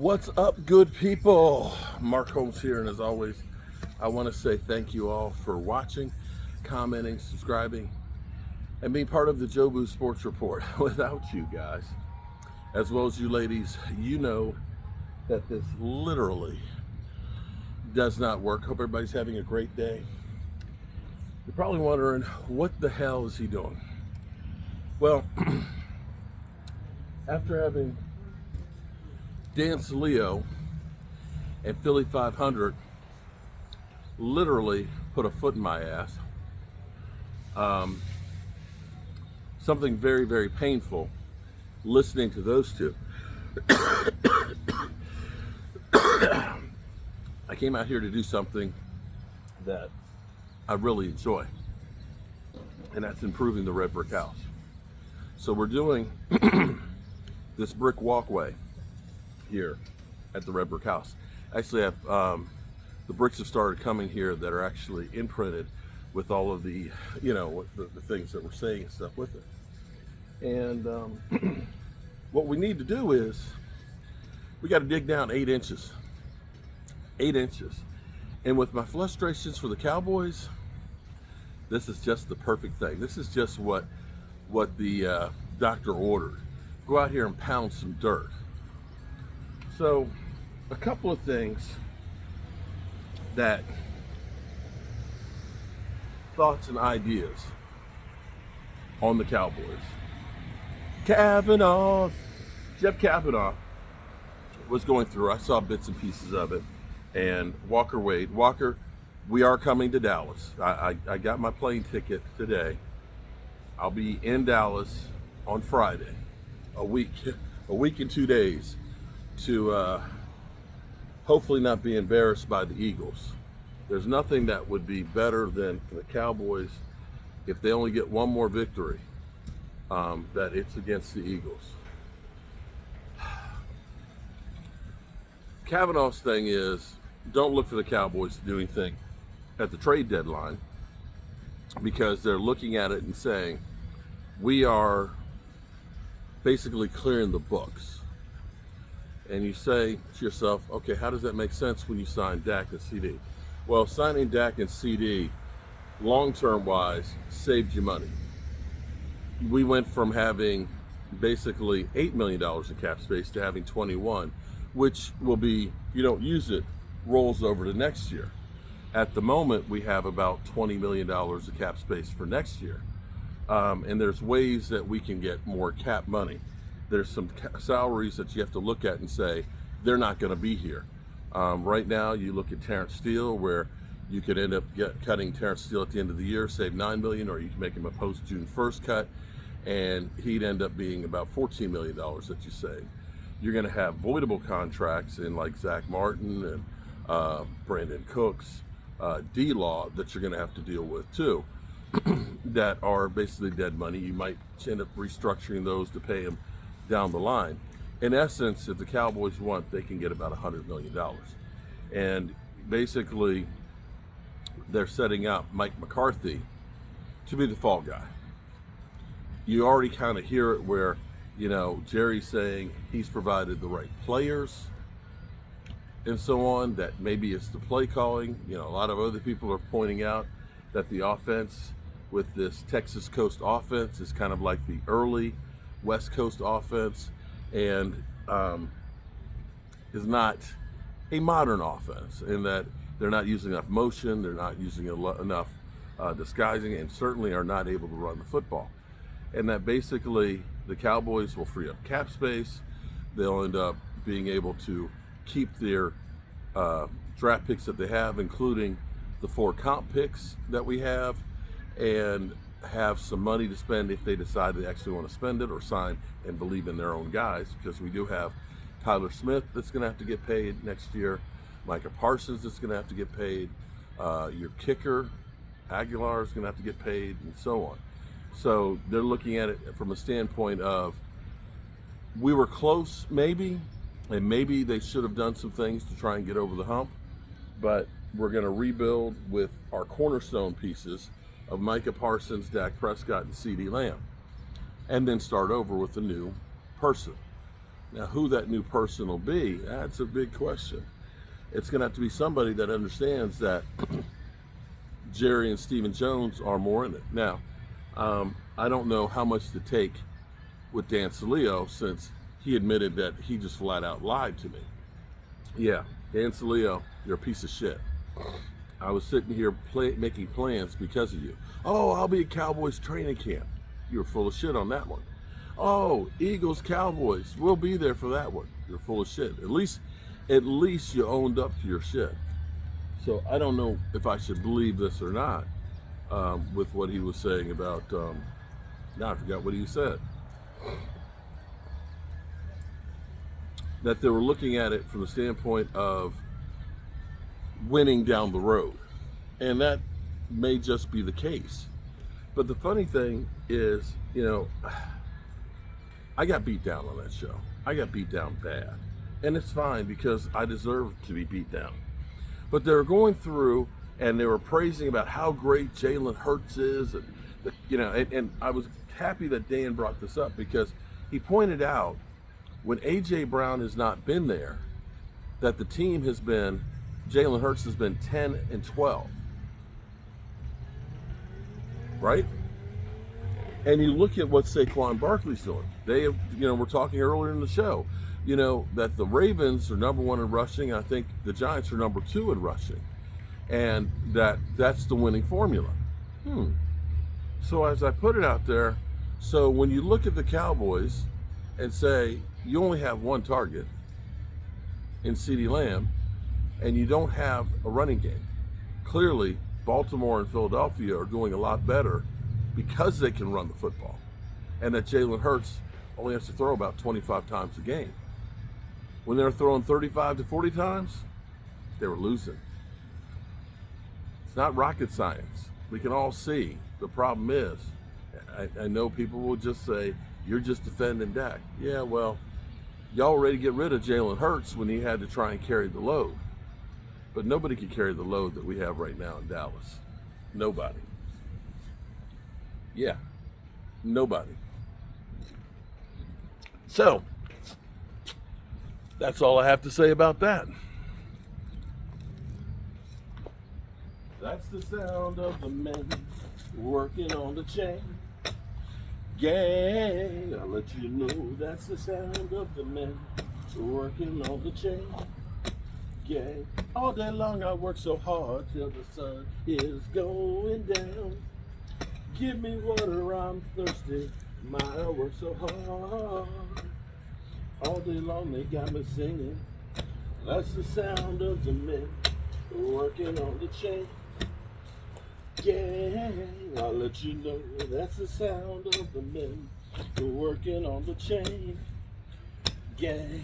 What's up, good people? Mark Holmes here, and as always, I want to say thank you all for watching, commenting, subscribing, and being part of the Jobu Sports Report. Without you guys, as well as you ladies, you know that this literally does not work. Hope everybody's having a great day. You're probably wondering, what the hell is he doing? Well, after having Dance Leo and Philly 500 literally put a foot in my ass, something very, very painful listening to those two. I came out here to do something that I really enjoy, and that's improving the red brick house. So we're doing this brick walkway here at the red brick house. Actually, the bricks have started coming here that are actually imprinted with all of the, the things that we're saying and stuff with it. And what we need to do is we got to dig down 8 inches. 8 inches. And with my frustrations for the Cowboys, this is just the perfect thing. This is just what the doctor ordered. Go out here and pound some dirt. So, a couple of things thoughts and ideas on the Cowboys. Jeff Kavanaugh was going through, I saw bits and pieces of it, and Walker, we are coming to Dallas. I got my plane ticket today. I'll be in Dallas on Friday, a week and 2 days, to hopefully not be embarrassed by the Eagles. There's nothing that would be better than for the Cowboys, if they only get one more victory, that it's against the Eagles. Kavanaugh's thing is, don't look for the Cowboys to do anything at the trade deadline, because they're looking at it and saying, we are basically clearing the books. And you say to yourself, okay, how does that make sense when you sign Dak and CD? Well, signing Dak and CD, long-term wise, saved you money. We went from having basically $8 million in cap space to having 21, which will be, if you don't use it, rolls over to next year. At the moment, we have about $20 million of cap space for next year. And there's ways that we can get more cap money. There's some salaries that you have to look at and say, they're not going to be here. Right now, you look at Terrence Steele, where you could end up cutting Terrence Steele at the end of the year, save $9 million, or you can make him a post-June 1st cut, and he'd end up being about $14 million that you save. You're going to have voidable contracts in like Zach Martin and Brandon Cooks, D-Law, that you're going to have to deal with too, that are basically dead money. You might end up restructuring those to pay him down the line. In essence, if the Cowboys want, they can get about $100 million. And basically, they're setting up Mike McCarthy to be the fall guy. You already kind of hear it where, Jerry's saying he's provided the right players and so on, that maybe it's the play calling. A lot of other people are pointing out that the offense with this Texas Coast offense is kind of like the early West Coast offense, and is not a modern offense, in that they're not using enough motion, they're not using enough disguising, and certainly are not able to run the football. And that basically the Cowboys will free up cap space. They'll end up being able to keep their draft picks that they have, including the 4 comp picks that we have, and have some money to spend if they decide they actually want to spend it or sign and believe in their own guys, because we do have Tyler Smith that's going to have to get paid next year, Micah Parsons that's going to have to get paid, your kicker Aguilar is going to have to get paid, and so on. So they're looking at it from a standpoint of, we were close maybe, and maybe they should have done some things to try and get over the hump, but we're going to rebuild with our cornerstone pieces of Micah Parsons, Dak Prescott, and CeeDee Lamb, and then start over with a new person. Now, who that new person will be, that's a big question. It's going to have to be somebody that understands that Jerry and Stephen Jones are more in it. Now, I don't know how much to take with Dan Saleo, since he admitted that he just flat out lied to me. Yeah, Dan Saleo, you're a piece of shit. I was sitting here making plans because of you. Oh, I'll be at Cowboys training camp. You were full of shit on that one. Oh, Eagles, Cowboys, we'll be there for that one. You're full of shit. At least you owned up to your shit. So I don't know if I should believe this or not, with what he was saying about, now I forgot what he said. That they were looking at it from the standpoint of winning down the road. And that may just be the case. But the funny thing is, I got beat down on that show. I got beat down bad. And it's fine because I deserve to be beat down. But they were going through and they were praising about how great Jalen Hurts is. And I was happy that Dan brought this up, because he pointed out when A.J. Brown has not been there, that the team has been, Jalen Hurts has been 10 and 12. Right? And you look at what Saquon Barkley's doing. They have, we're talking earlier in the show, that the Ravens are number 1 in rushing. I think the Giants are number 2 in rushing. And that's the winning formula. So as I put it out there, so when you look at the Cowboys and say you only have one target in CeeDee Lamb and you don't have a running game, clearly Baltimore and Philadelphia are doing a lot better because they can run the football, and that Jalen Hurts only has to throw about 25 times a game. When they were throwing 35 to 40 times, they were losing. It's not rocket science. We can all see. The problem is, I know people will just say, you're just defending Dak. Yeah, well, y'all ready to get rid of Jalen Hurts when he had to try and carry the load. But nobody can carry the load that we have right now in Dallas. Nobody. Yeah, nobody. So, that's all I have to say about that. That's the sound of the men working on the chain. Gang, I'll let you know that's the sound of the men working on the chain. Gang, all day long I work so hard till the sun is going down. Give me water, I'm thirsty, I work so hard. All day long they got me singing. That's the sound of the men working on the chain. Gang, I'll let you know that's the sound of the men working on the chain. Gang.